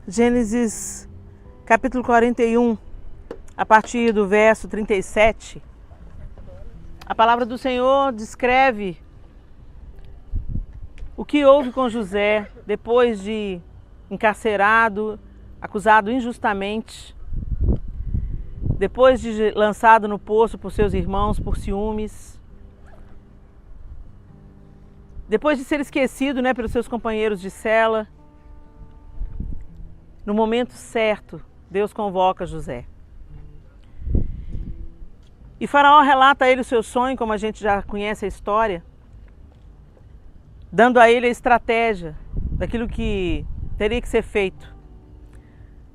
Gênesis capítulo 41, a partir do verso 37, a palavra do Senhor descreve o que houve com José depois de encarcerado, acusado injustamente, depois de lançado no poço por seus irmãos por ciúmes, depois de ser esquecido, pelos seus companheiros de cela. No momento certo, Deus convoca José. E Faraó relata a ele o seu sonho, como a gente já conhece a história, dando a ele a estratégia daquilo que teria que ser feito.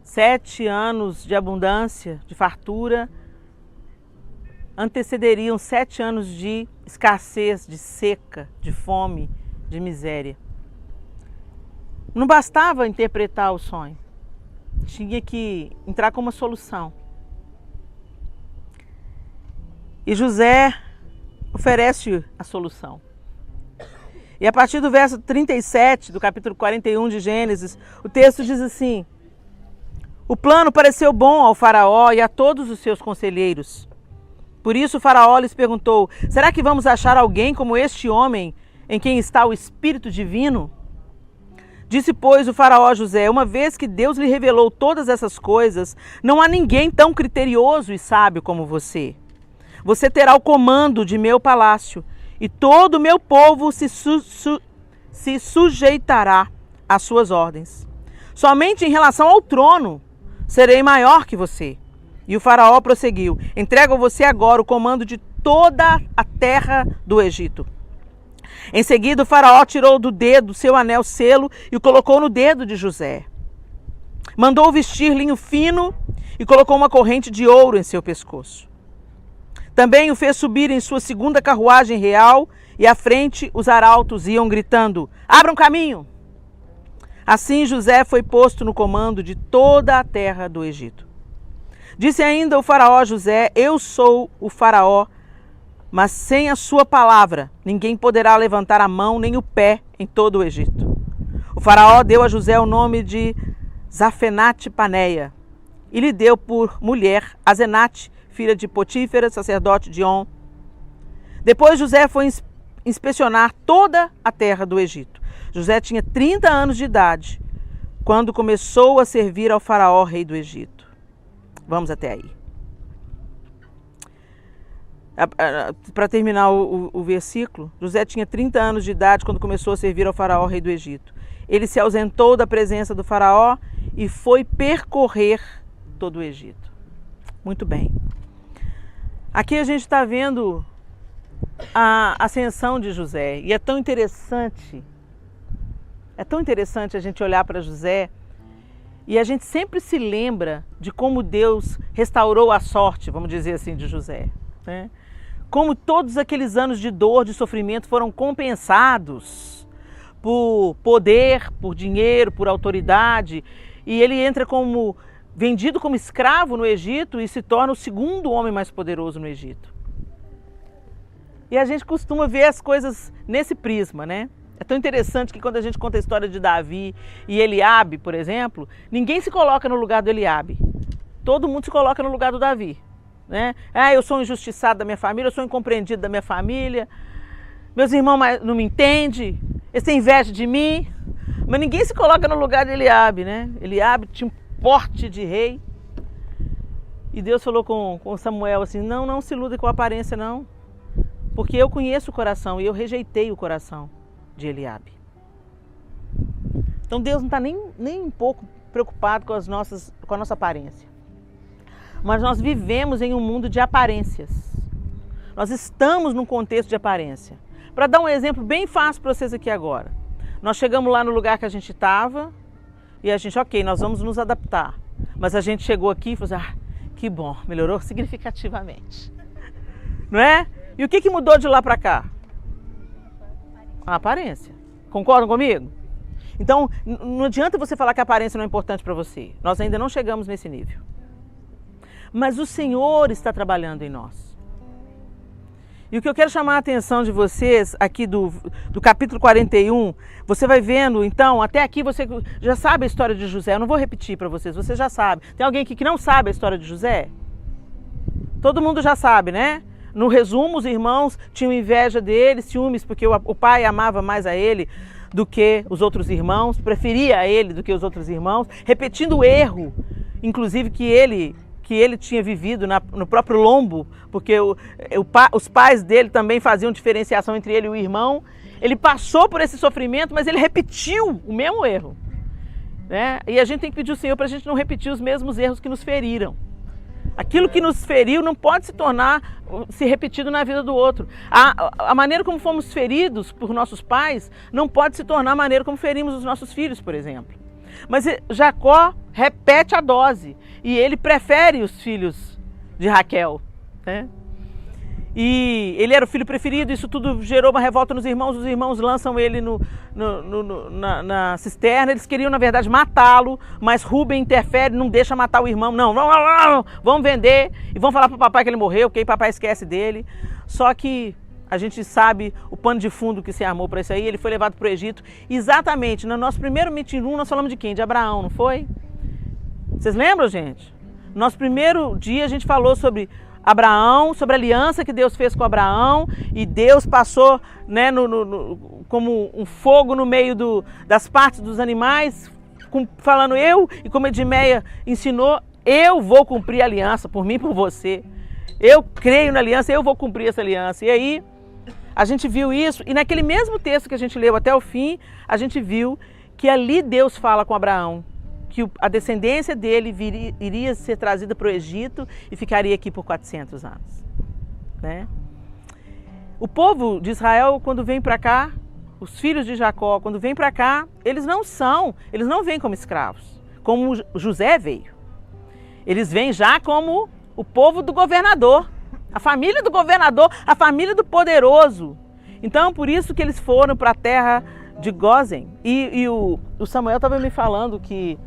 7 anos de abundância, de fartura, antecederiam 7 anos de escassez, de seca, de fome, de miséria. Não bastava interpretar o sonho, tinha que entrar com uma solução. E José oferece a solução. E a partir do verso 37 do capítulo 41 de Gênesis, o texto diz assim: o plano pareceu bom ao Faraó e a todos os seus conselheiros. Por isso o Faraó lhes perguntou: será que vamos achar alguém como este homem em quem está o Espírito Divino? Disse, pois, o Faraó a José: uma vez que Deus lhe revelou todas essas coisas, não há ninguém tão criterioso e sábio como você. Você terá o comando de meu palácio e todo o meu povo se sujeitará às suas ordens. Somente em relação ao trono serei maior que você. E o Faraó prosseguiu: entrego a você agora o comando de toda a terra do Egito. Em seguida, o Faraó tirou do dedo seu anel selo e o colocou no dedo de José. Mandou vestir linho fino e colocou uma corrente de ouro em seu pescoço. Também o fez subir em sua segunda carruagem real e à frente os arautos iam gritando: abram caminho! Assim José foi posto no comando de toda a terra do Egito. Disse ainda o Faraó a José: eu sou o Faraó, mas sem a sua palavra ninguém poderá levantar a mão nem o pé em todo o Egito. O Faraó deu a José o nome de Zafenate-Paneia e lhe deu por mulher Asenate, filha de Potífera, sacerdote de On. Depois José foi inspecionar toda a terra do Egito. José tinha 30 anos de idade quando começou a servir ao Faraó, rei do Egito. Vamos até aí. Para terminar o versículo, José tinha 30 anos de idade quando começou a servir ao Faraó, rei do Egito. Ele se ausentou da presença do Faraó e foi percorrer todo o Egito. Muito bem. Aqui a gente está vendo a ascensão de José. E é tão interessante a gente olhar para José e a gente sempre se lembra de como Deus restaurou a sorte, vamos dizer assim, de José, né? Como todos aqueles anos de dor, de sofrimento foram compensados por poder, por dinheiro, por autoridade. E ele entra vendido como escravo no Egito e se torna o segundo homem mais poderoso no Egito. E a gente costuma ver as coisas nesse prisma, né? É tão interessante que quando a gente conta a história de Davi e Eliabe, por exemplo, ninguém se coloca no lugar do Eliabe. Todo mundo se coloca no lugar do Davi, né? Eu sou um injustiçado da minha família, eu sou um incompreendido da minha família, meus irmãos não me entendem, eles têm inveja de mim, mas ninguém se coloca no lugar de Eliabe, né? Eliabe tinha um porte de rei e Deus falou com Samuel assim: não se iluda com a aparência não, porque eu conheço o coração e eu rejeitei o coração de Eliabe. Então Deus não está nem um pouco preocupado com a nossa aparência. Mas nós vivemos em um mundo de aparências. Nós estamos num contexto de aparência. Para dar um exemplo bem fácil para vocês aqui agora. Nós chegamos lá no lugar que a gente estava e a gente, ok, nós vamos nos adaptar. Mas a gente chegou aqui e falou assim: que bom, melhorou significativamente. Não é? E o que mudou de lá para cá? A aparência. Concordam comigo? Então, não adianta você falar que a aparência não é importante para você. Nós ainda não chegamos nesse nível. Mas o Senhor está trabalhando em nós. E o que eu quero chamar a atenção de vocês aqui do capítulo 41, você vai vendo, então, até aqui você já sabe a história de José. Eu não vou repetir para vocês, você já sabe. Tem alguém aqui que não sabe a história de José? Todo mundo já sabe, né? No resumo, os irmãos tinham inveja dele, ciúmes, porque o pai amava mais a ele do que os outros irmãos, preferia a ele do que os outros irmãos, repetindo o erro, inclusive que ele tinha vivido no próprio lombo, porque os pais dele também faziam diferenciação entre ele e o irmão. Ele passou por esse sofrimento, mas ele repetiu o mesmo erro, né? E a gente tem que pedir ao Senhor para a gente não repetir os mesmos erros que nos feriram. Aquilo que nos feriu não pode se repetido na vida do outro. A maneira como fomos feridos por nossos pais não pode se tornar a maneira como ferimos os nossos filhos, por exemplo. Mas Jacó repete a dose e ele prefere os filhos de Raquel, né? E ele era o filho preferido, isso tudo gerou uma revolta nos irmãos. Os irmãos lançam ele na cisterna. Eles queriam, na verdade, matá-lo, mas Rúben interfere, não deixa matar o irmão. Não, vamos vender e vamos falar para o papai que ele morreu, porque aí papai esquece dele. Só que a gente sabe o pano de fundo que se armou para isso aí. Ele foi levado para o Egito. Exatamente, no nosso primeiro meeting room nós falamos de quem? De Abraão, não foi? Vocês lembram, gente? No nosso primeiro dia a gente falou sobre Abraão, sobre a aliança que Deus fez com Abraão, e Deus passou, né, como um fogo no meio das partes dos animais, falando e como Edmeia ensinou, eu vou cumprir a aliança por mim e por você. Eu creio na aliança, eu vou cumprir essa aliança. E aí a gente viu isso, e naquele mesmo texto que a gente leu até o fim, a gente viu que ali Deus fala com Abraão, que a descendência dele iria ser trazida para o Egito e ficaria aqui por 400 anos. Né? O povo de Israel, quando vem para cá, os filhos de Jacó, quando vêm para cá, eles não vêm como escravos, como José veio. Eles vêm já como o povo do governador, a família do governador, a família do poderoso. Então, por isso que eles foram para a terra de Gósen. E o Samuel estava me falando que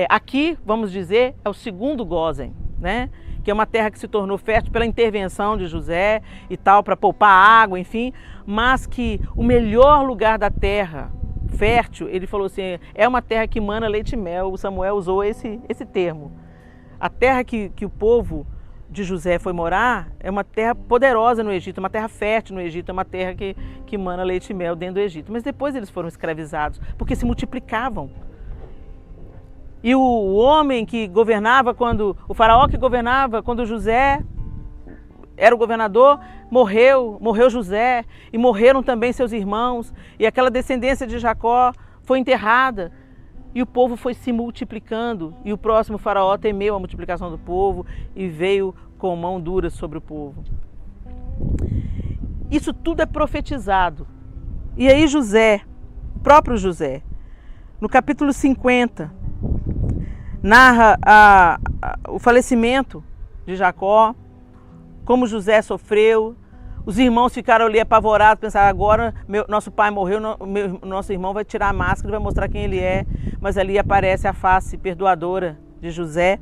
aqui, vamos dizer, é o segundo Gósen, né? Que é uma terra que se tornou fértil pela intervenção de José e tal, para poupar água, enfim, mas que o melhor lugar da terra fértil, ele falou assim, é uma terra que mana leite e mel. O Samuel usou esse termo. A terra que o povo de José foi morar é uma terra poderosa no Egito, uma terra fértil no Egito, é uma terra que mana leite e mel dentro do Egito. Mas depois eles foram escravizados, porque se multiplicavam. E o homem que governava, o faraó que governava, quando José era o governador, morreu José, e morreram também seus irmãos, e aquela descendência de Jacó foi enterrada, e o povo foi se multiplicando, e o próximo faraó temeu a multiplicação do povo, e veio com mão dura sobre o povo. Isso tudo é profetizado. E aí José, o próprio José, no capítulo 50, narra o falecimento de Jacó, como José sofreu. Os irmãos ficaram ali apavorados, pensaram, agora nosso pai morreu, nosso irmão vai tirar a máscara e vai mostrar quem ele é. Mas ali aparece a face perdoadora de José.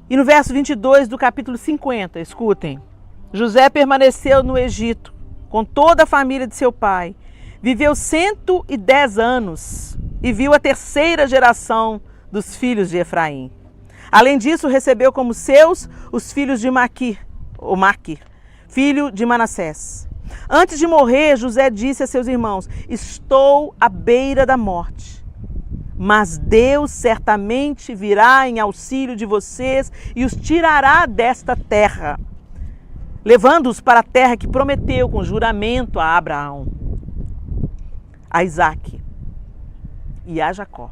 E no verso 22 do capítulo 50, escutem. José permaneceu no Egito com toda a família de seu pai. Viveu 110 anos e viu a terceira geração dos filhos de Efraim. Além disso, recebeu como seus os filhos de Maquir, filho de Manassés. Antes de morrer, José disse a seus irmãos, estou à beira da morte, mas Deus certamente virá em auxílio de vocês e os tirará desta terra, levando-os para a terra que prometeu com juramento a Abraão, a Isaque e a Jacó.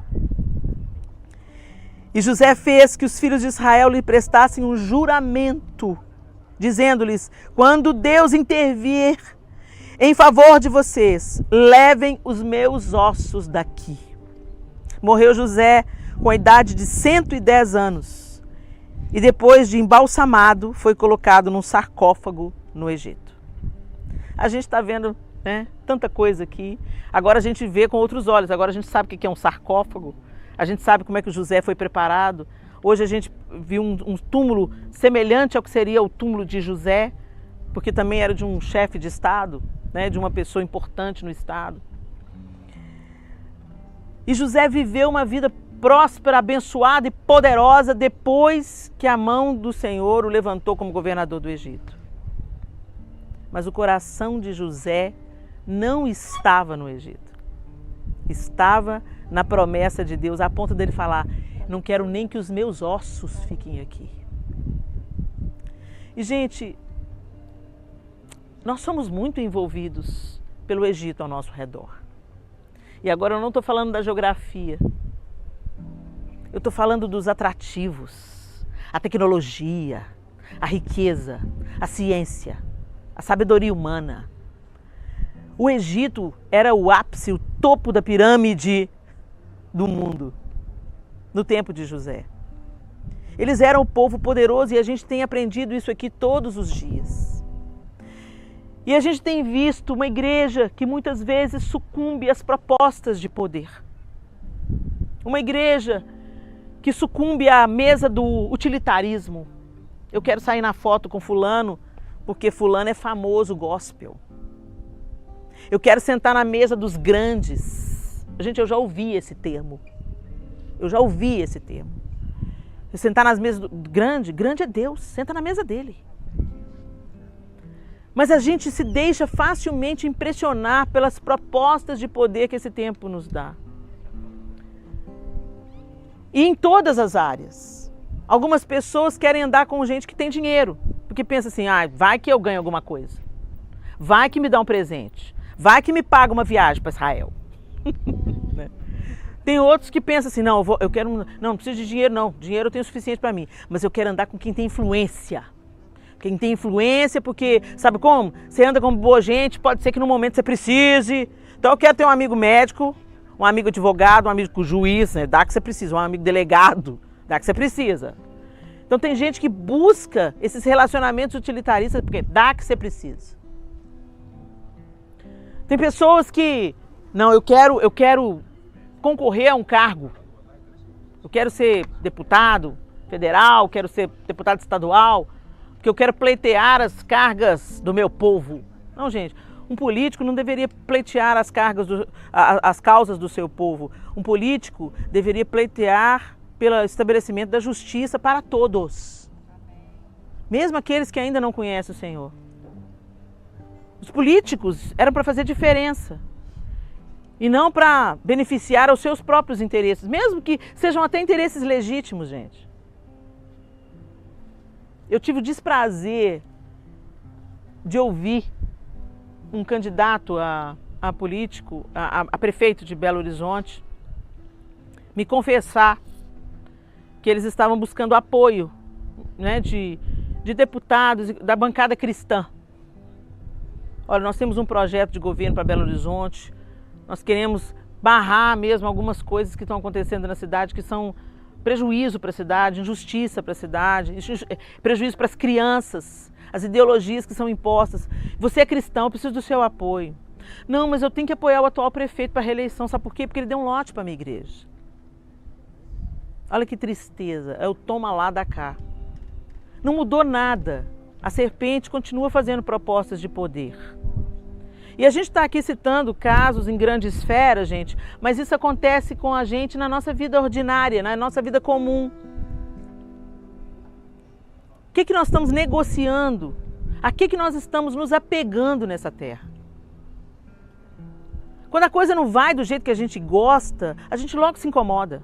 E José fez que os filhos de Israel lhe prestassem um juramento, dizendo-lhes, quando Deus intervir em favor de vocês, levem os meus ossos daqui. Morreu José com a idade de 110 anos e depois de embalsamado foi colocado num sarcófago no Egito. A gente está vendo, né, tanta coisa aqui. Agora a gente vê com outros olhos, agora a gente sabe o que é um sarcófago. A gente sabe como é que o José foi preparado. Hoje a gente vi um túmulo semelhante ao que seria o túmulo de José, porque também era de um chefe de Estado, né, de uma pessoa importante no Estado. E José viveu uma vida próspera, abençoada e poderosa depois que a mão do Senhor o levantou como governador do Egito. Mas o coração de José não estava no Egito. Estava na promessa de Deus, a ponto dele falar: não quero nem que os meus ossos fiquem aqui. E, gente, nós somos muito envolvidos pelo Egito ao nosso redor. E agora eu não estou falando da geografia. Eu estou falando dos atrativos, a tecnologia, a riqueza, a ciência, a sabedoria humana. O Egito era o ápice, o topo da pirâmide do mundo, no tempo de José. Eles eram um povo poderoso e a gente tem aprendido isso aqui todos os dias. E a gente tem visto uma igreja que muitas vezes sucumbe às propostas de poder. Uma igreja que sucumbe à mesa do utilitarismo. Eu quero sair na foto com fulano, porque fulano é famoso gospel. Eu quero sentar na mesa dos grandes. Gente, eu já ouvi esse termo. Sentar nas mesas do grande é Deus, senta na mesa dele. Mas a gente se deixa facilmente impressionar pelas propostas de poder que esse tempo nos dá. E em todas as áreas. Algumas pessoas querem andar com gente que tem dinheiro, porque pensa assim: vai que eu ganho alguma coisa. Vai que me dá um presente. Vai que me paga uma viagem para Israel. Tem outros que pensam assim: não preciso de dinheiro não. Dinheiro eu tenho o suficiente para mim. Mas eu quero andar com quem tem influência. Quem tem influência, porque, sabe como? Você anda com boa gente, pode ser que no momento você precise. Então eu quero ter um amigo médico, um amigo advogado, um amigo juiz, né? Dá que você precisa, um amigo delegado, dá que você precisa. Então tem gente que busca esses relacionamentos utilitaristas porque dá que você precisa. Tem pessoas que, não, eu quero concorrer a um cargo. Eu quero ser deputado federal, quero ser deputado estadual, porque eu quero pleitear as cargas do meu povo. Não, gente. Um político não deveria pleitear as causas do seu povo. Um político deveria pleitear pelo estabelecimento da justiça para todos. Mesmo aqueles que ainda não conhecem o Senhor. Os políticos eram para fazer diferença. E não para beneficiar aos seus próprios interesses. Mesmo que sejam até interesses legítimos, gente. Eu tive o desprazer de ouvir um candidato a político, a prefeito de Belo Horizonte, me confessar que eles estavam buscando apoio, né, de deputados da bancada cristã. Olha, nós temos um projeto de governo para Belo Horizonte, nós queremos barrar mesmo algumas coisas que estão acontecendo na cidade que são prejuízo para a cidade, injustiça para a cidade, prejuízo para as crianças, as ideologias que são impostas. Você é cristão, eu preciso do seu apoio. Não, mas eu tenho que apoiar o atual prefeito para a reeleição. Sabe por quê? Porque ele deu um lote para a minha igreja. Olha que tristeza, é o toma lá da cá. Não mudou nada. A serpente continua fazendo propostas de poder. E a gente está aqui citando casos em grande esfera, gente, mas isso acontece com a gente na nossa vida ordinária, na nossa vida comum. O que nós estamos negociando? A que nós estamos nos apegando nessa terra? Quando a coisa não vai do jeito que a gente gosta, a gente logo se incomoda.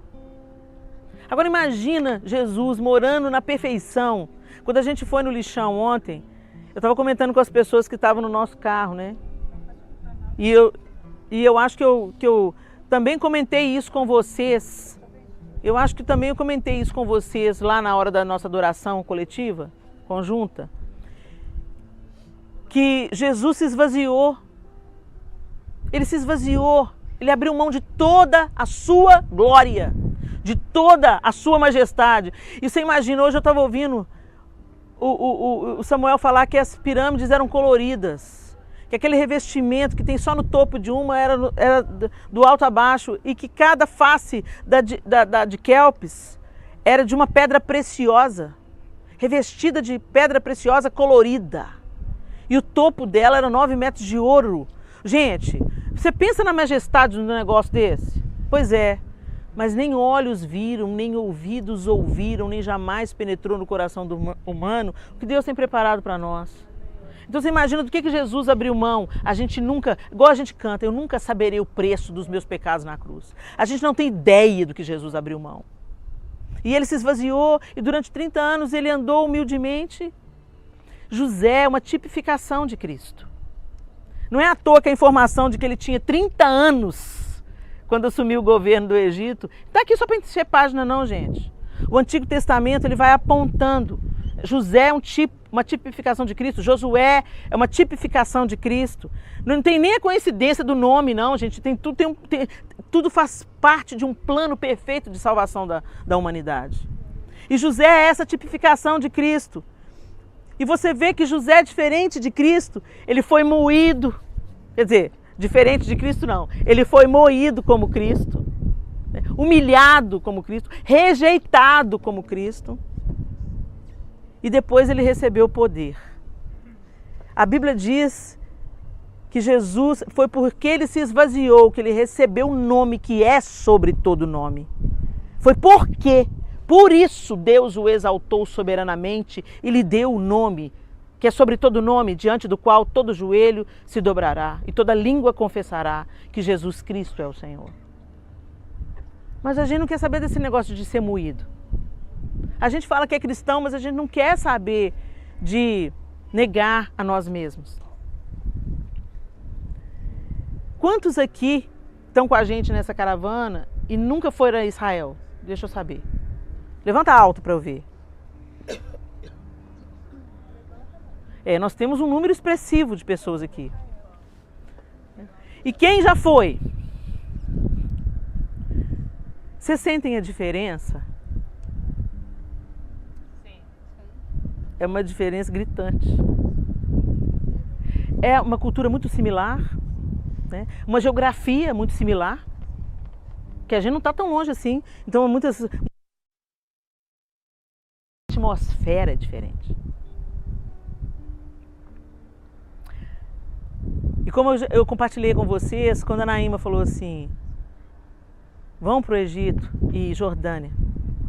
Agora imagina Jesus morando na perfeição. Quando a gente foi no lixão ontem, eu estava comentando com as pessoas que estavam no nosso carro, né? E eu acho que eu também comentei isso com vocês. Eu acho que também eu comentei isso com vocês lá na hora da nossa adoração coletiva, conjunta. Que Jesus se esvaziou. Ele se esvaziou. Ele abriu mão de toda a sua glória, de toda a sua majestade. E você imagina, hoje eu estava ouvindo o Samuel falar que as pirâmides eram coloridas. Que aquele revestimento que tem só no topo de uma era do alto a baixo e que cada face de Quéops era de uma pedra preciosa, revestida de pedra preciosa colorida. E o topo dela era 9 metros de ouro. Gente, você pensa na majestade de um negócio desse? Pois é, mas nem olhos viram, nem ouvidos ouviram, nem jamais penetrou no coração do humano o que Deus tem preparado para nós. Então você imagina do que Jesus abriu mão. A gente nunca, igual a gente canta, eu nunca saberei o preço dos meus pecados na cruz. A gente não tem ideia do que Jesus abriu mão. E ele se esvaziou e durante 30 anos ele andou humildemente. José é uma tipificação de Cristo. Não é à toa que a informação de que ele tinha 30 anos quando assumiu o governo do Egito. Está aqui só para encher página não, gente. O Antigo Testamento ele vai apontando. José é uma tipificação de Cristo. Josué é uma tipificação de Cristo. Não tem nem a coincidência do nome, não, gente. Tudo faz parte de um plano perfeito de salvação da humanidade. E José é essa tipificação de Cristo. E você vê que José é diferente de Cristo. Ele foi moído. Quer dizer, diferente de Cristo não. Ele foi moído como Cristo. Humilhado como Cristo. Rejeitado como Cristo. E depois ele recebeu o poder. A Bíblia diz que Jesus, foi porque ele se esvaziou, que ele recebeu um nome que é sobre todo nome. Foi porque, por isso Deus o exaltou soberanamente e lhe deu o nome, que é sobre todo nome, diante do qual todo joelho se dobrará e toda língua confessará que Jesus Cristo é o Senhor. Mas a gente não quer saber desse negócio de ser moído. A gente fala que é cristão, mas a gente não quer saber de negar a nós mesmos. Quantos aqui estão com a gente nessa caravana e nunca foram a Israel? Deixa eu saber. Levanta alto para eu ver. Nós temos um número expressivo de pessoas aqui. E quem já foi? Vocês sentem a diferença? É uma diferença gritante. É uma cultura muito similar, né? Uma geografia muito similar, que a gente não está tão longe assim. Então, muitas atmosfera é diferente. E como eu compartilhei com vocês, quando a Naíma falou assim, vão para o Egito e Jordânia,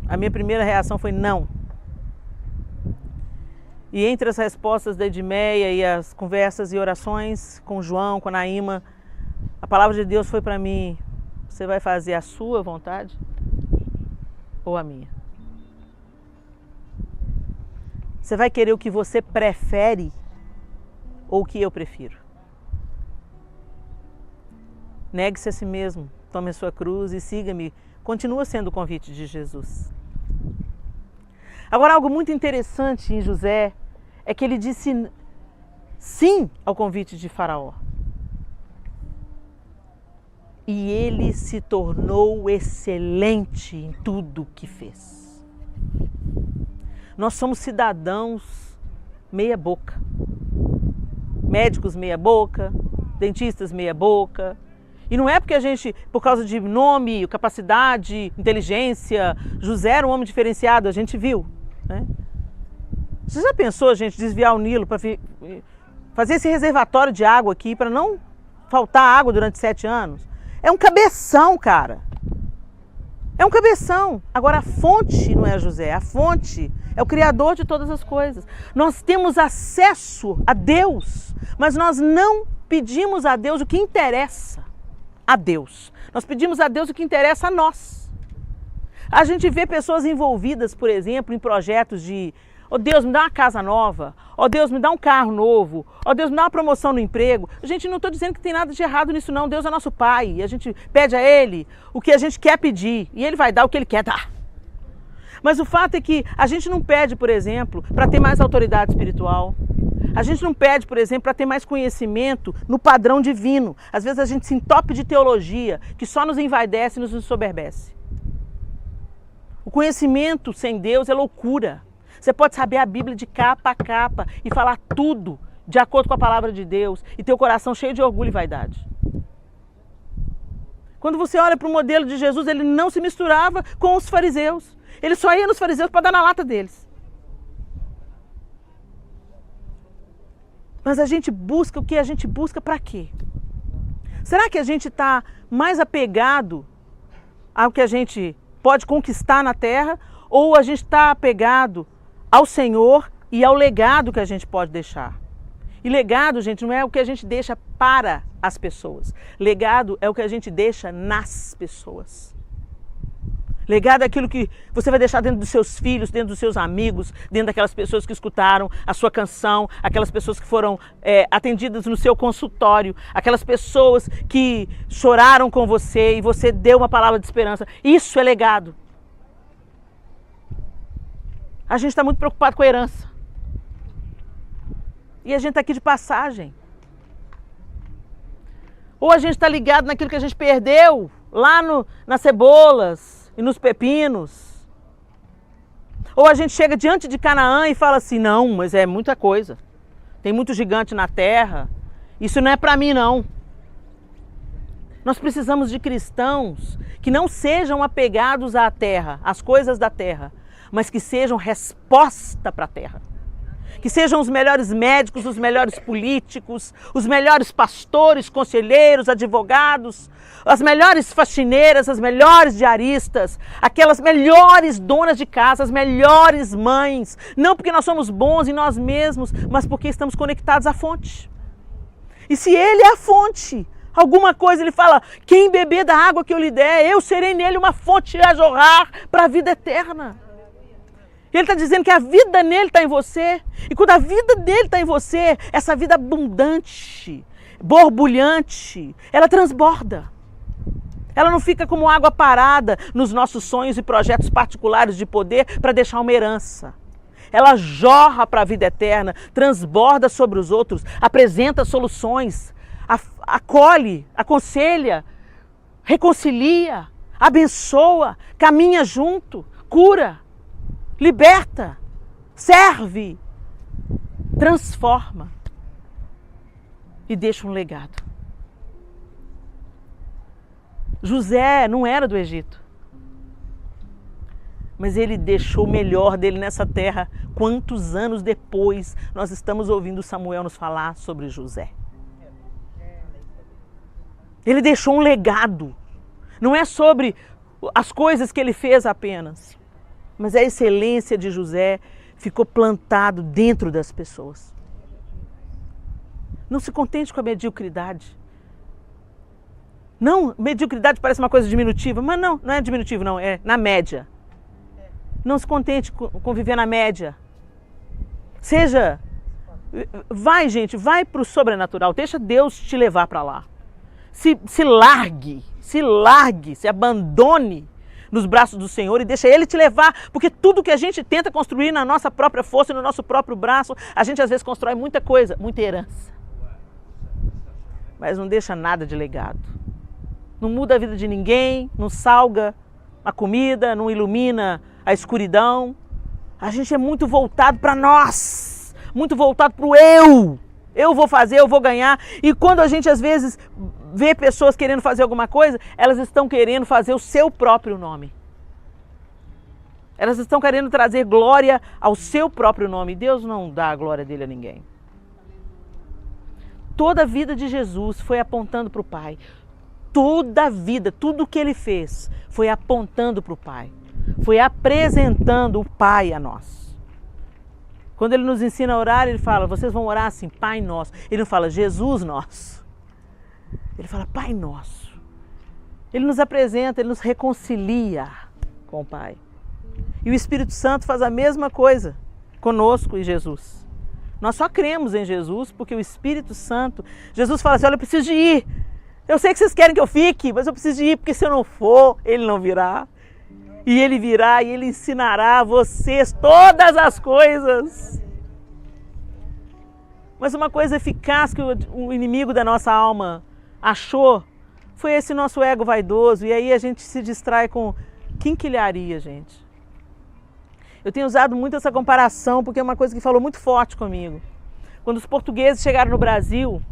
a minha primeira reação foi não. E entre as respostas da Edmeia e as conversas e orações com o João, com a Naíma, a palavra de Deus foi para mim, você vai fazer a sua vontade ou a minha? Você vai querer o que você prefere ou o que eu prefiro? Negue-se a si mesmo, tome a sua cruz e siga-me. Continua sendo o convite de Jesus. Agora, algo muito interessante em José é que ele disse sim ao convite de Faraó. E ele se tornou excelente em tudo o que fez. Nós somos cidadãos meia boca. Médicos meia boca, dentistas meia boca. E não é porque a gente, por causa de nome, capacidade, inteligência, José era um homem diferenciado, a gente viu, né? Você já pensou, gente, desviar o Nilo para fazer esse reservatório de água aqui para não faltar água durante 7 anos? É um cabeção, cara. É um cabeção. Agora a fonte não é José, a fonte é o Criador de todas as coisas. Nós temos acesso a Deus, mas nós não pedimos a Deus o que interessa a Deus. Nós pedimos a Deus o que interessa a nós. A gente vê pessoas envolvidas, por exemplo, em projetos de ó Deus, me dá uma casa nova, ó Deus, me dá um carro novo, ó Deus, me dá uma promoção no emprego. Gente, não estou dizendo que tem nada de errado nisso não, Deus é nosso Pai, e a gente pede a Ele o que a gente quer pedir, e Ele vai dar o que Ele quer dar. Mas o fato é que a gente não pede, por exemplo, para ter mais autoridade espiritual. A gente não pede, por exemplo, para ter mais conhecimento no padrão divino. Às vezes a gente se entope de teologia que só nos envaidece e nos ensoberbece. O conhecimento sem Deus é loucura. Você pode saber a Bíblia de capa a capa e falar tudo de acordo com a palavra de Deus e ter o coração cheio de orgulho e vaidade. Quando você olha para o modelo de Jesus, ele não se misturava com os fariseus. Ele só ia nos fariseus para dar na lata deles. Mas a gente busca o que a gente busca para quê? Será que a gente está mais apegado ao que a gente pode conquistar na terra, ou a gente está apegado ao Senhor e ao legado que a gente pode deixar? E legado, gente, não é o que a gente deixa para as pessoas. Legado é o que a gente deixa nas pessoas. Legado é aquilo que você vai deixar dentro dos seus filhos, dentro dos seus amigos, dentro daquelas pessoas que escutaram a sua canção, aquelas pessoas que foram atendidas no seu consultório, aquelas pessoas que choraram com você e você deu uma palavra de esperança. Isso é legado. A gente está muito preocupado com a herança. E a gente está aqui de passagem. Ou a gente está ligado naquilo que a gente perdeu lá nas cebolas e nos pepinos. Ou a gente chega diante de Canaã e fala assim, não, mas é muita coisa. Tem muito gigante na terra. Isso não é para mim, não. Nós precisamos de cristãos que não sejam apegados à terra, às coisas da terra, mas que sejam resposta para a terra. Que sejam os melhores médicos, os melhores políticos, os melhores pastores, conselheiros, advogados, as melhores faxineiras, as melhores diaristas, aquelas melhores donas de casa, as melhores mães. Não porque nós somos bons em nós mesmos, mas porque estamos conectados à fonte. E se Ele é a fonte, alguma coisa Ele fala, quem beber da água que eu lhe der, eu serei nele uma fonte a jorrar para a vida eterna. Ele está dizendo que a vida nele está em você. E quando a vida dele está em você, essa vida abundante, borbulhante, ela transborda. Ela não fica como água parada nos nossos sonhos e projetos particulares de poder para deixar uma herança. Ela jorra para a vida eterna, transborda sobre os outros, apresenta soluções, acolhe, aconselha, reconcilia, abençoa, caminha junto, cura. Liberta, serve, transforma e deixa um legado. José não era do Egito, mas ele deixou o melhor dele nessa terra. Quantos anos depois nós estamos ouvindo Samuel nos falar sobre José? Ele deixou um legado. Não é sobre as coisas que ele fez apenas, mas a excelência de José ficou plantado dentro das pessoas. Não se contente com a mediocridade. Não, mediocridade parece uma coisa diminutiva, mas não é diminutivo, não, é na média. Não se contente com viver na média. Vai, gente, vai para o sobrenatural, deixa Deus te levar para lá. Se largue, se abandone nos braços do Senhor e deixa Ele te levar, porque tudo que a gente tenta construir na nossa própria força e no nosso próprio braço, a gente às vezes constrói muita coisa, muita herança, mas não deixa nada de legado, não muda a vida de ninguém, não salga a comida, não ilumina a escuridão. A gente é muito voltado para nós, muito voltado para o eu vou fazer, eu vou ganhar. E quando a gente às vezes vê pessoas querendo fazer alguma coisa, elas estão querendo fazer o seu próprio nome. Elas estão querendo trazer glória ao seu próprio nome. Deus não dá a glória dele a ninguém. Toda a vida de Jesus foi apontando para o Pai. Toda a vida, tudo o que ele fez foi apontando para o Pai. Foi apresentando o Pai a nós. Quando ele nos ensina a orar, ele fala, vocês vão orar assim, Pai Nosso. Ele não fala, Jesus Nosso. Ele fala, Pai Nosso. Ele nos apresenta, ele nos reconcilia com o Pai. E o Espírito Santo faz a mesma coisa conosco e Jesus. Nós só cremos em Jesus porque o Espírito Santo... Jesus fala assim, olha, eu preciso de ir. Eu sei que vocês querem que eu fique, mas eu preciso de ir, porque se eu não for, ele não virá. E ele virá e ele ensinará a vocês todas as coisas. Mas uma coisa eficaz que o inimigo da nossa alma achou foi esse nosso ego vaidoso. E aí a gente se distrai com quinquilharia, gente. Eu tenho usado muito essa comparação porque é uma coisa que falou muito forte comigo. Quando os portugueses chegaram no Brasil,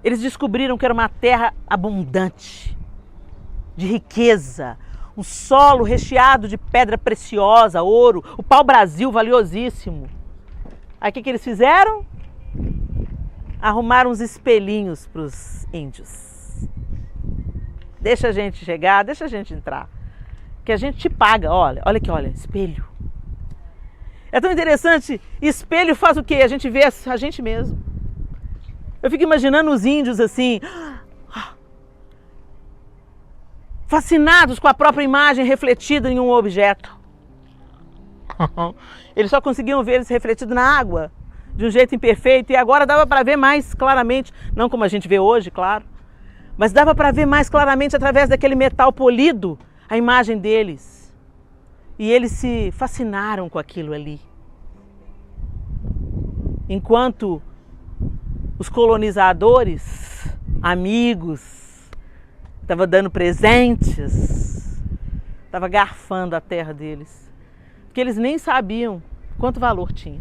eles descobriram que era uma terra abundante, de riqueza, um solo recheado de pedra preciosa, ouro, o pau-brasil valiosíssimo. Aí o que eles fizeram? Arrumaram uns espelhinhos para os índios. Deixa a gente chegar, deixa a gente entrar. Que a gente te paga, olha aqui, olha, espelho. É tão interessante, espelho faz o quê? A gente vê a gente mesmo. Eu fico imaginando os índios assim, fascinados com a própria imagem refletida em um objeto. Eles só conseguiam ver eles refletidos na água, de um jeito imperfeito, e agora dava para ver mais claramente, não como a gente vê hoje, claro, mas dava para ver mais claramente através daquele metal polido a imagem deles. E eles se fascinaram com aquilo ali. Enquanto os colonizadores, amigos, estavam dando presentes, estavam garfando a terra deles, porque eles nem sabiam quanto valor tinha.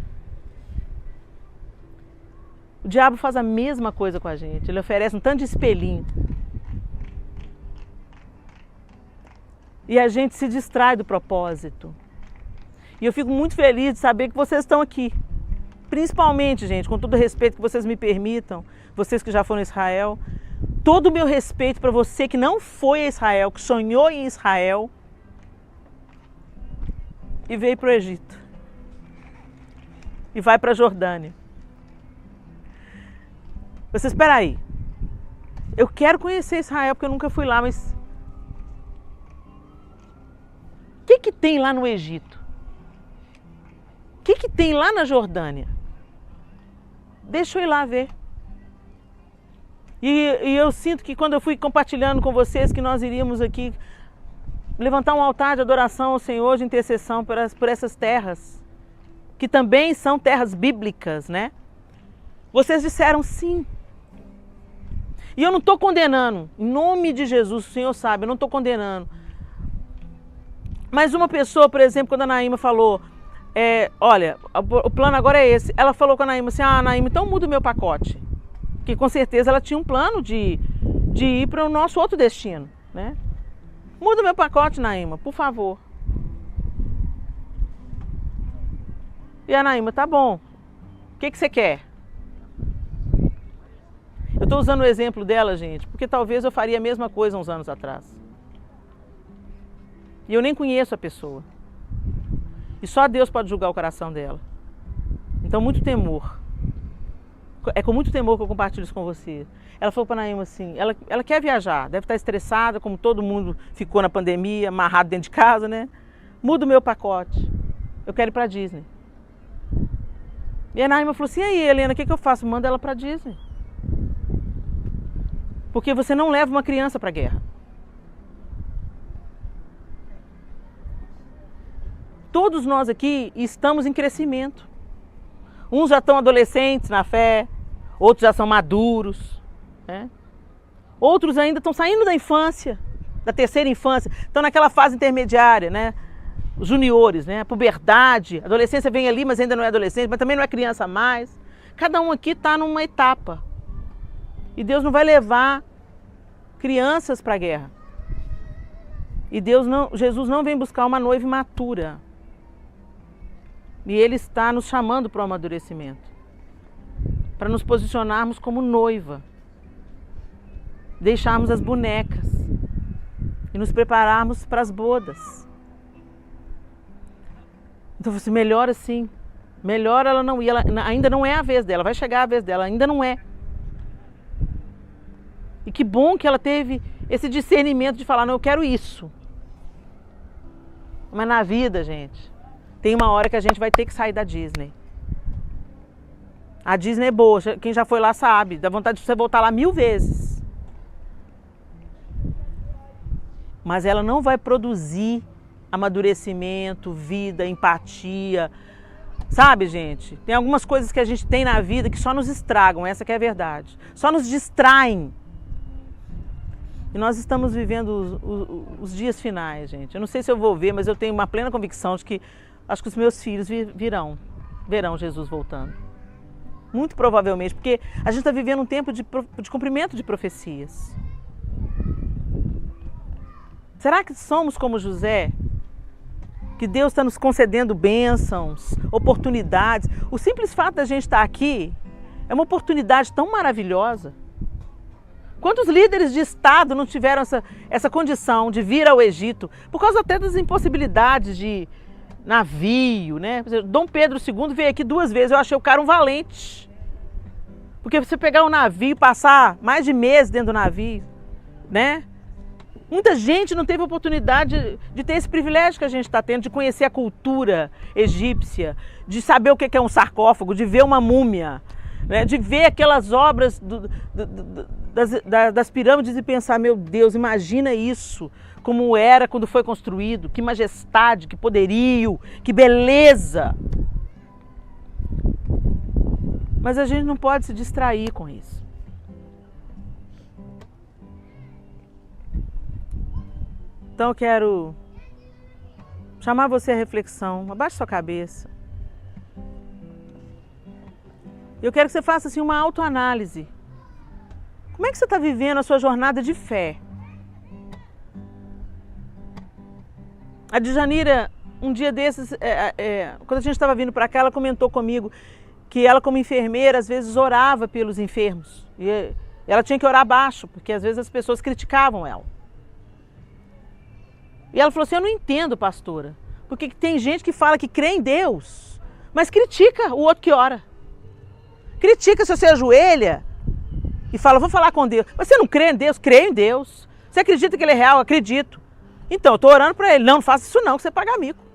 O diabo faz a mesma coisa com a gente, ele oferece um tanto de espelhinho. E a gente se distrai do propósito. E eu fico muito feliz de saber que vocês estão aqui. Principalmente, gente, com todo o respeito que vocês me permitam, vocês que já foram a Israel, todo o meu respeito para você que não foi a Israel, que sonhou em Israel e veio para o Egito. E vai para a Jordânia. Você espera aí. Eu quero conhecer Israel porque eu nunca fui lá, mas o que tem lá no Egito? O que tem lá na Jordânia? Deixa eu ir lá ver. E eu sinto que quando eu fui compartilhando com vocês que nós iríamos aqui levantar um altar de adoração ao Senhor, de intercessão por essas terras, que também são terras bíblicas, né? Vocês disseram sim. E eu não estou condenando, em nome de Jesus, o Senhor sabe, eu não estou condenando. Mas uma pessoa, por exemplo, quando a Naíma falou, olha, o plano agora é esse. Ela falou com a Naíma assim, Naíma, então muda o meu pacote. Porque com certeza ela tinha um plano de ir para o nosso outro destino, né? Muda o meu pacote, Naíma, por favor. E a Naíma, tá bom. O que você quer? Eu estou usando o exemplo dela, gente, porque talvez eu faria a mesma coisa uns anos atrás. E eu nem conheço a pessoa. E só Deus pode julgar o coração dela. Então, muito temor. É com muito temor que eu compartilho isso com você. Ela falou para a Naíma assim, ela quer viajar, deve estar estressada, como todo mundo ficou na pandemia, amarrado dentro de casa, né? Muda o meu pacote. Eu quero ir para a Disney. E a Naíma falou assim, e aí, Helena, o que eu faço? Manda ela para a Disney. Porque você não leva uma criança para a guerra. Todos nós aqui estamos em crescimento. Uns já estão adolescentes na fé, outros já são maduros, né? Outros ainda estão saindo da infância, da terceira infância, estão naquela fase intermediária, né? Os juniores, né? A puberdade, a adolescência vem ali, mas ainda não é adolescente, mas também não é criança mais. Cada um aqui está numa etapa. E Deus não vai levar crianças para a guerra. E Jesus não vem buscar uma noiva imatura. E Ele está nos chamando para o amadurecimento. Para nos posicionarmos como noiva. Deixarmos as bonecas. E nos prepararmos para as bodas. Então você melhor assim. Melhor ela não ir. Ela ainda não é a vez dela. Vai chegar a vez dela. Ainda não é. E que bom que ela teve esse discernimento de falar, não, eu quero isso. Mas na vida, gente, tem uma hora que a gente vai ter que sair da Disney. A Disney é boa, quem já foi lá sabe, dá vontade de você voltar lá 1000 vezes. Mas ela não vai produzir amadurecimento, vida, empatia. Sabe, gente? Tem algumas coisas que a gente tem na vida que só nos estragam, essa que é a verdade. Só nos distraem. E nós estamos vivendo os dias finais, gente. Eu não sei se eu vou ver, mas eu tenho uma plena convicção de que acho que os meus filhos verão Jesus voltando. Muito provavelmente, porque a gente está vivendo um tempo de cumprimento de profecias. Será que somos como José? Que Deus está nos concedendo bênçãos, oportunidades. O simples fato da gente estar aqui é uma oportunidade tão maravilhosa. Quantos líderes de Estado não tiveram essa condição de vir ao Egito, por causa até das impossibilidades de navio, né? Dom Pedro II veio aqui 2 vezes, eu achei o cara um valente. Porque você pegar um navio e passar mais de mês dentro do navio, né? Muita gente não teve oportunidade de ter esse privilégio que a gente está tendo, de conhecer a cultura egípcia, de saber o que é um sarcófago, de ver uma múmia, né? De ver aquelas obras das pirâmides e pensar, meu Deus, imagina isso, como era quando foi construído, que majestade, que poderio, que beleza. Mas a gente não pode se distrair com isso. Então eu quero chamar você à reflexão, abaixe sua cabeça. Eu quero que você faça assim uma autoanálise. Como é que você está vivendo a sua jornada de fé? A Djanira, um dia desses, quando a gente estava vindo para cá, ela comentou comigo que ela, como enfermeira, às vezes orava pelos enfermos. E ela tinha que orar baixo, porque às vezes as pessoas criticavam ela. E ela falou assim, eu não entendo, pastora, porque tem gente que fala que crê em Deus, mas critica o outro que ora. Critica se você ajoelha e fala, vou falar com Deus. Mas você não crê em Deus? Creio em Deus. Você acredita que Ele é real? Acredito. Então, eu estou orando para Ele. Não faça isso não, que você paga mico.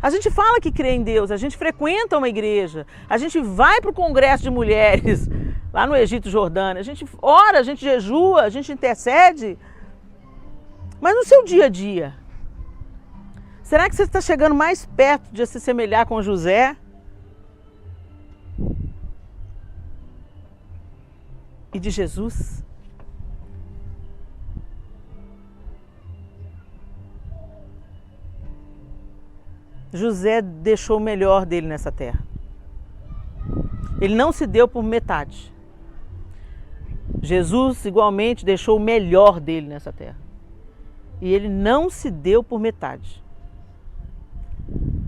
A gente fala que crê em Deus, a gente frequenta uma igreja, a gente vai para o congresso de mulheres, lá no Egito Jordânia, a gente ora, a gente jejua, a gente intercede. Mas no seu dia a dia, será que você está chegando mais perto de se semelhar com José? E de Jesus? José deixou o melhor dele nessa terra. Ele não se deu por metade. Jesus, igualmente, deixou o melhor dele nessa terra. E ele não se deu por metade.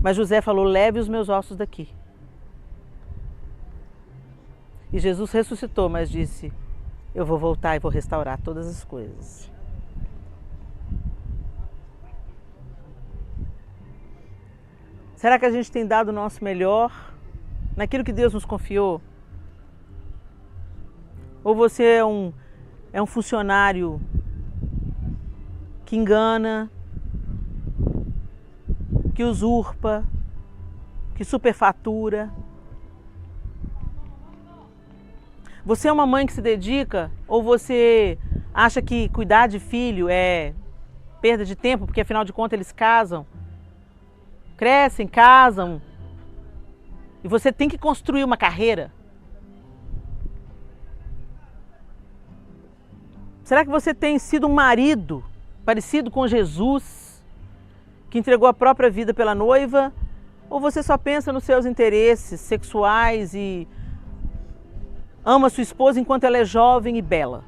Mas José falou, leve os meus ossos daqui. E Jesus ressuscitou, mas disse, eu vou voltar e vou restaurar todas as coisas. Será que a gente tem dado o nosso melhor naquilo que Deus nos confiou? Ou você é um funcionário que engana, que usurpa, que superfatura? Você é uma mãe que se dedica ou você acha que cuidar de filho é perda de tempo, porque afinal de contas eles casam? Crescem, casam, e você tem que construir uma carreira? Será que você tem sido um marido parecido com Jesus, que entregou a própria vida pela noiva? Ou você só pensa nos seus interesses sexuais e ama sua esposa enquanto ela é jovem e bela?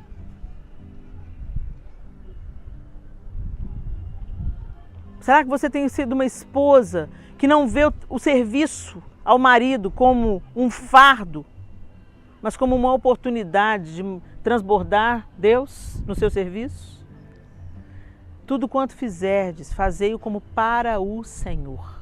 Será que você tem sido uma esposa que não vê o serviço ao marido como um fardo, mas como uma oportunidade de transbordar Deus no seu serviço? Tudo quanto fizerdes, fazei-o como para o Senhor.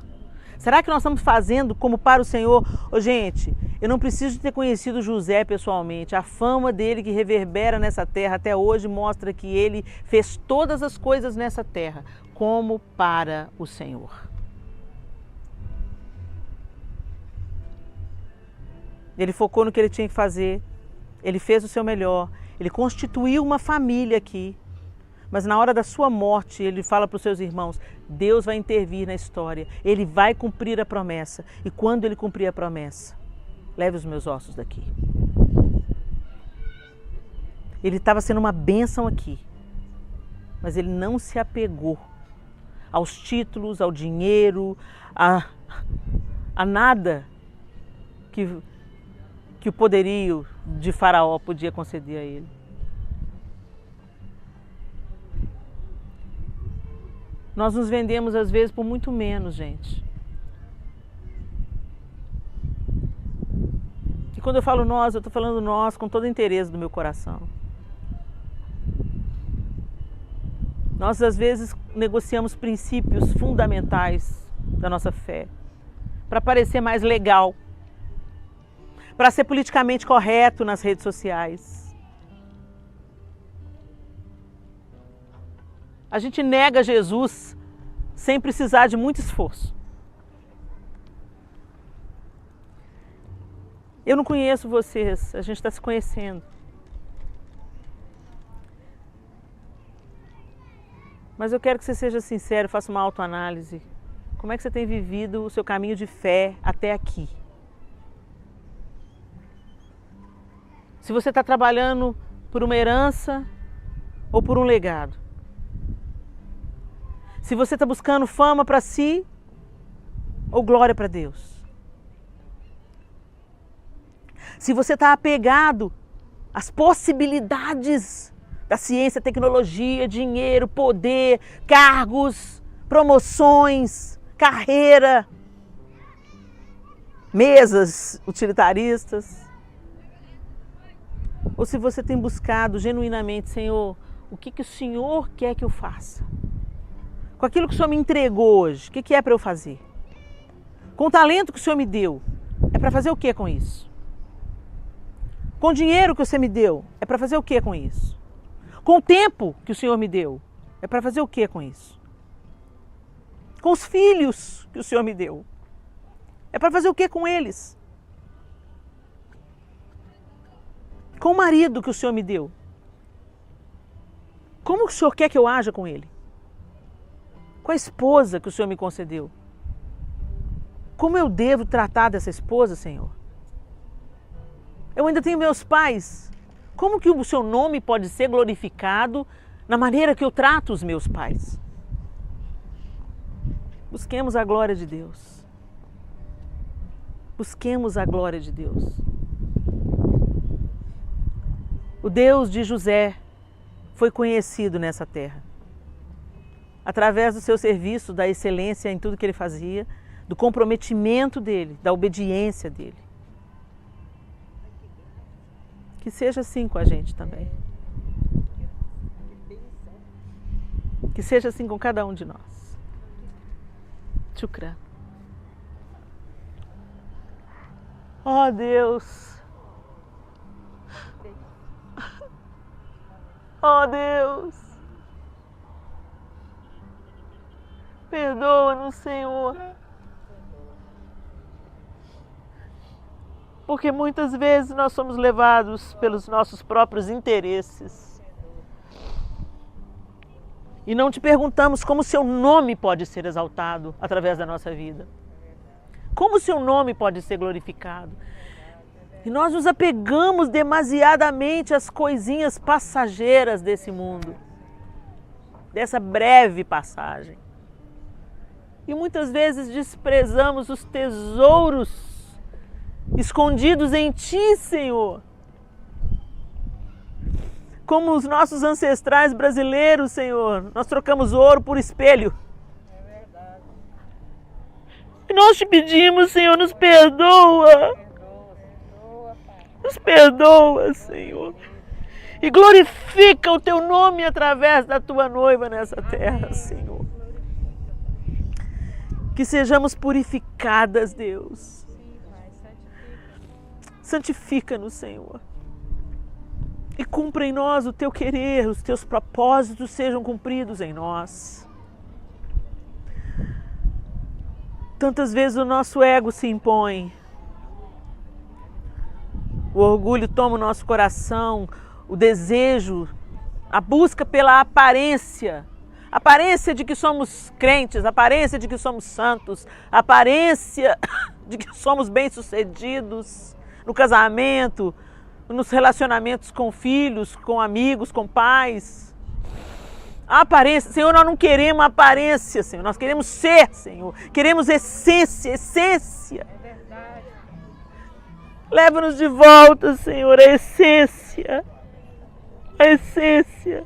Será que nós estamos fazendo como para o Senhor? Ô, gente, eu não preciso ter conhecido José pessoalmente. A fama dele que reverbera nessa terra até hoje mostra que ele fez todas as coisas nessa terra como para o Senhor. Ele focou no que ele tinha que fazer, ele fez o seu melhor, ele constituiu uma família aqui. Mas na hora da sua morte, ele fala para os seus irmãos, Deus vai intervir na história, ele vai cumprir a promessa. E quando ele cumprir a promessa, leve os meus ossos daqui. Ele estava sendo uma bênção aqui, mas ele não se apegou aos títulos, ao dinheiro, a nada que o poderio de Faraó podia conceder a ele. Nós nos vendemos às vezes por muito menos, gente. E quando eu falo nós, eu estou falando nós com todo o interesse do meu coração. Nós às vezes negociamos princípios fundamentais da nossa fé para parecer mais legal, para ser politicamente correto nas redes sociais. A gente nega Jesus sem precisar de muito esforço. Eu não conheço vocês, a gente está se conhecendo. Mas eu quero que você seja sincero, faça uma autoanálise. Como é que você tem vivido o seu caminho de fé até aqui? Se você está trabalhando por uma herança ou por um legado. Se você está buscando fama para si ou glória para Deus. Se você está apegado às possibilidades da ciência, tecnologia, dinheiro, poder, cargos, promoções, carreira, mesas utilitaristas. Ou se você tem buscado genuinamente, Senhor, o que o Senhor quer que eu faça? Com aquilo que o Senhor me entregou hoje, o que é para eu fazer? Com o talento que o Senhor me deu, é para fazer o que com isso? Com o dinheiro que você me deu, é para fazer o que com isso? Com o tempo que o Senhor me deu, é para fazer o que com isso? Com os filhos que o Senhor me deu, é para fazer o que com eles? Com o marido que o Senhor me deu, como o Senhor quer que eu haja com ele? Com a esposa que o Senhor me concedeu, como eu devo tratar dessa esposa, Senhor? Eu ainda tenho meus pais. Como que o seu nome pode ser glorificado na maneira que eu trato os meus pais? Busquemos a glória de Deus. Busquemos a glória de Deus. O Deus de José foi conhecido nessa terra. Através do seu serviço, da excelência em tudo que ele fazia, do comprometimento dele, da obediência dele. Que seja assim com a gente também. Que seja assim com cada um de nós. Shukra. Oh Deus. Oh Deus. Perdoa-nos, Senhor. Porque muitas vezes nós somos levados pelos nossos próprios interesses. E não te perguntamos como o seu nome pode ser exaltado através da nossa vida. Como o seu nome pode ser glorificado. E nós nos apegamos demasiadamente às coisinhas passageiras desse mundo. Dessa breve passagem. E muitas vezes desprezamos os tesouros escondidos em Ti, Senhor. Como os nossos ancestrais brasileiros, Senhor, nós trocamos ouro por espelho. É verdade. E nós te pedimos, Senhor, nos perdoa. Perdoa, Pai. Nos perdoa, Senhor. E glorifica o Teu nome através da Tua noiva nessa terra, Senhor. Que sejamos purificadas, Deus. Santifica-nos, Senhor. E cumpra em nós o Teu querer, os Teus propósitos sejam cumpridos em nós. Tantas vezes o nosso ego se impõe. O orgulho toma o nosso coração, o desejo, a busca pela aparência. Aparência de que somos crentes, aparência de que somos santos, aparência de que somos bem-sucedidos no casamento, nos relacionamentos com filhos, com amigos, com pais. A aparência, Senhor, nós não queremos aparência, Senhor, nós queremos ser, Senhor, queremos essência, essência. É verdade. Leva-nos de volta, Senhor, a essência, a essência.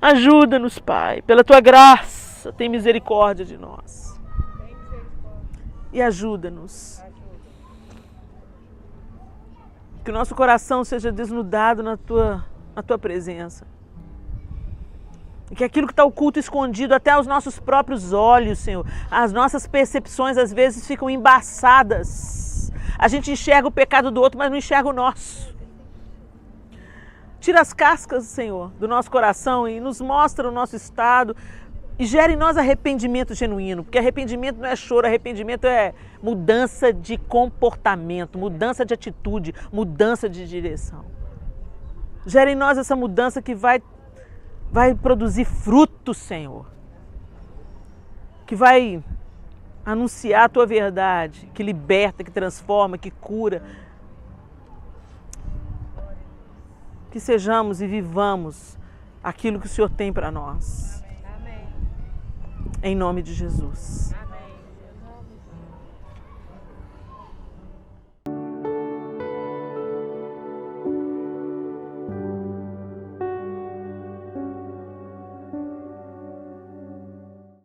Ajuda-nos, Pai, pela tua graça, tem misericórdia de nós. Tem misericórdia. E ajuda-nos. Ajuda. Que o nosso coração seja desnudado na tua presença. E que aquilo que está oculto, escondido até aos nossos próprios olhos, Senhor, as nossas percepções às vezes ficam embaçadas. A gente enxerga o pecado do outro, mas não enxerga o nosso. Tira as cascas, Senhor, do nosso coração e nos mostra o nosso estado e gera em nós arrependimento genuíno, porque arrependimento não é choro, arrependimento é mudança de comportamento, mudança de atitude, mudança de direção. Gera em nós essa mudança que vai produzir fruto, Senhor, que vai anunciar a tua verdade, que liberta, que transforma, que cura. Que sejamos e vivamos aquilo que o Senhor tem para nós. Amém. Em nome de Jesus. Amém.